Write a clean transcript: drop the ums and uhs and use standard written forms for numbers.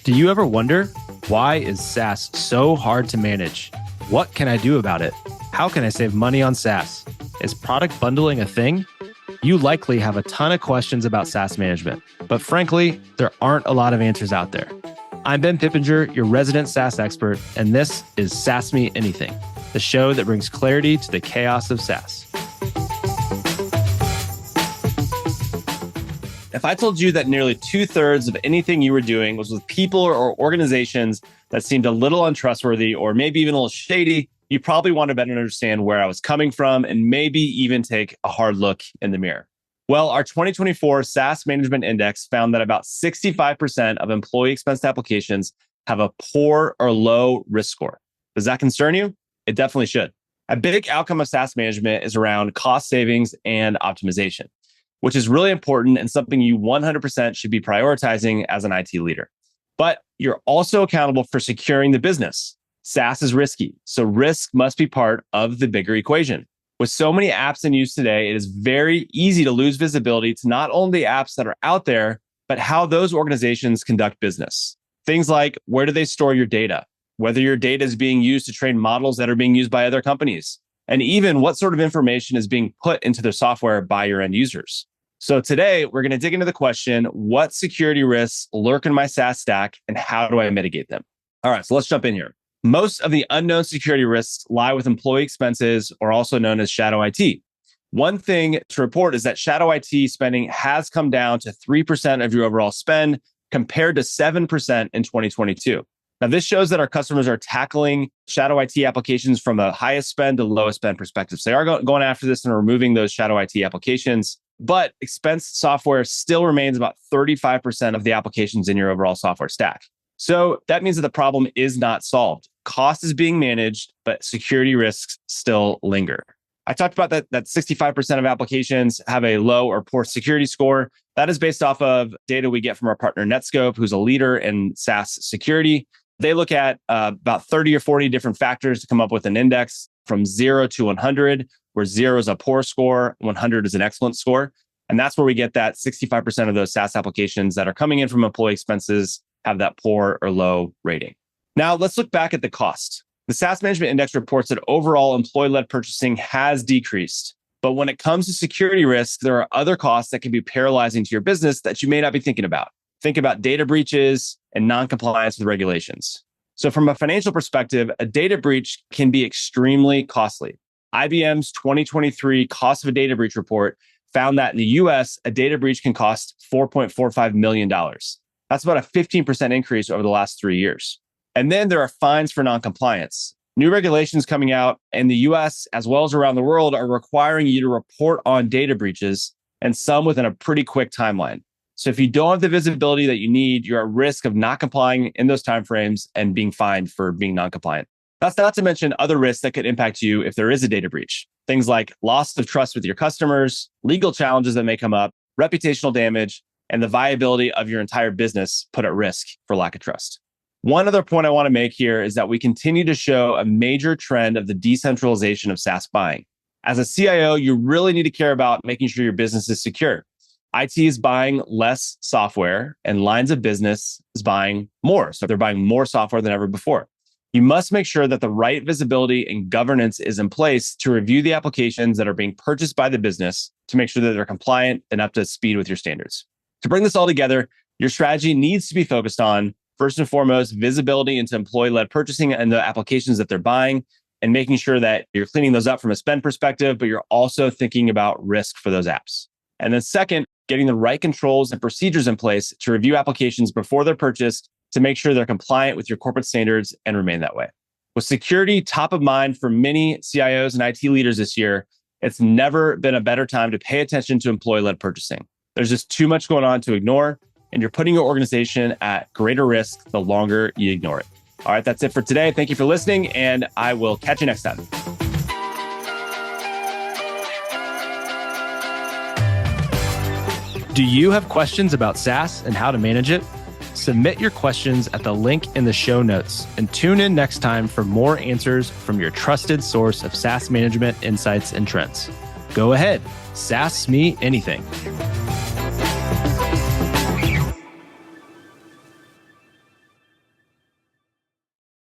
Do you ever wonder, why is SaaS so hard to manage? What can I do about it? How can I save money on SaaS? Is product bundling a thing? You likely have a ton of questions about SaaS management, but frankly, there aren't a lot of answers out there. I'm Ben Pippenger, your resident SaaS expert, and this is SaaS Me Anything, the show that brings clarity to the chaos of SaaS. If I told you that nearly 2/3 of anything you were doing was with people or organizations that seemed a little untrustworthy or maybe even a little shady, you probably want to better understand where I was coming from and maybe even take a hard look in the mirror. Well, our 2024 SaaS Management Index found that about 65% of employee expense applications have a poor or low risk score. Does that concern you? It definitely should. A big outcome of SaaS management is around cost savings and optimization, which is really important and something you 100% should be prioritizing as an IT leader. But you're also accountable for securing the business. SaaS is risky, so risk must be part of the bigger equation. With so many apps in use today, it is very easy to lose visibility to not only the apps that are out there, but how those organizations conduct business. Things like, where do they store your data? Whether your data is being used to train models that are being used by other companies, and even what sort of information is being put into their software by your end users. So today, we're going to dig into the question, what security risks lurk in my SaaS stack and how do I mitigate them? All right, so let's jump in here. Most of the unknown security risks lie with employee expenses, or also known as shadow IT. One thing to report is that shadow IT spending has come down to 3% of your overall spend compared to 7% in 2022. Now, this shows that our customers are tackling shadow IT applications from a highest spend to lowest spend perspective. So they are going after this and removing those shadow IT applications, but expense software still remains about 35% of the applications in your overall software stack. So that means that the problem is not solved. Cost is being managed, but security risks still linger. I talked about that 65% of applications have a low or poor security score. That is based off of data we get from our partner Netskope, who's a leader in SaaS security. They look at about 30 or 40 different factors to come up with an index from 0 to 100, where 0 is a poor score, 100 is an excellent score. And that's where we get that 65% of those SaaS applications that are coming in from employee expenses have that poor or low rating. Now, let's look back at the cost. The SaaS Management Index reports that overall employee-led purchasing has decreased. But when it comes to security risks, there are other costs that can be paralyzing to your business that you may not be thinking about. Think about data breaches and non-compliance with regulations. So from a financial perspective, a data breach can be extremely costly. IBM's 2023 cost of a data breach report found that in the US, a data breach can cost $4.45 million. That's about a 15% increase over the last 3 years. And then there are fines for non-compliance. New regulations coming out in the US as well as around the world are requiring you to report on data breaches, and some within a pretty quick timeline. So if you don't have the visibility that you need, you're at risk of not complying in those timeframes and being fined for being non-compliant. That's not to mention other risks that could impact you if there is a data breach. Things like loss of trust with your customers, legal challenges that may come up, reputational damage, and the viability of your entire business put at risk for lack of trust. One other point I want to make here is that we continue to show a major trend of the decentralization of SaaS buying. As a CIO, you really need to care about making sure your business is secure. IT is buying less software and lines of business is buying more. So they're buying more software than ever before. You must make sure that the right visibility and governance is in place to review the applications that are being purchased by the business to make sure that they're compliant and up to speed with your standards. To bring this all together, your strategy needs to be focused on, first and foremost, visibility into employee-led purchasing and the applications that they're buying, and making sure that you're cleaning those up from a spend perspective, but you're also thinking about risk for those apps. And then second, getting the right controls and procedures in place to review applications before they're purchased to make sure they're compliant with your corporate standards and remain that way. With security top of mind for many CIOs and IT leaders this year, it's never been a better time to pay attention to employee-led purchasing. There's just too much going on to ignore, and you're putting your organization at greater risk the longer you ignore it. All right, that's it for today. Thank you for listening, and I will catch you next time. Do you have questions about SaaS and how to manage it? Submit your questions at the link in the show notes, and tune in next time for more answers from your trusted source of SaaS management insights and trends. Go ahead, SaaS me anything.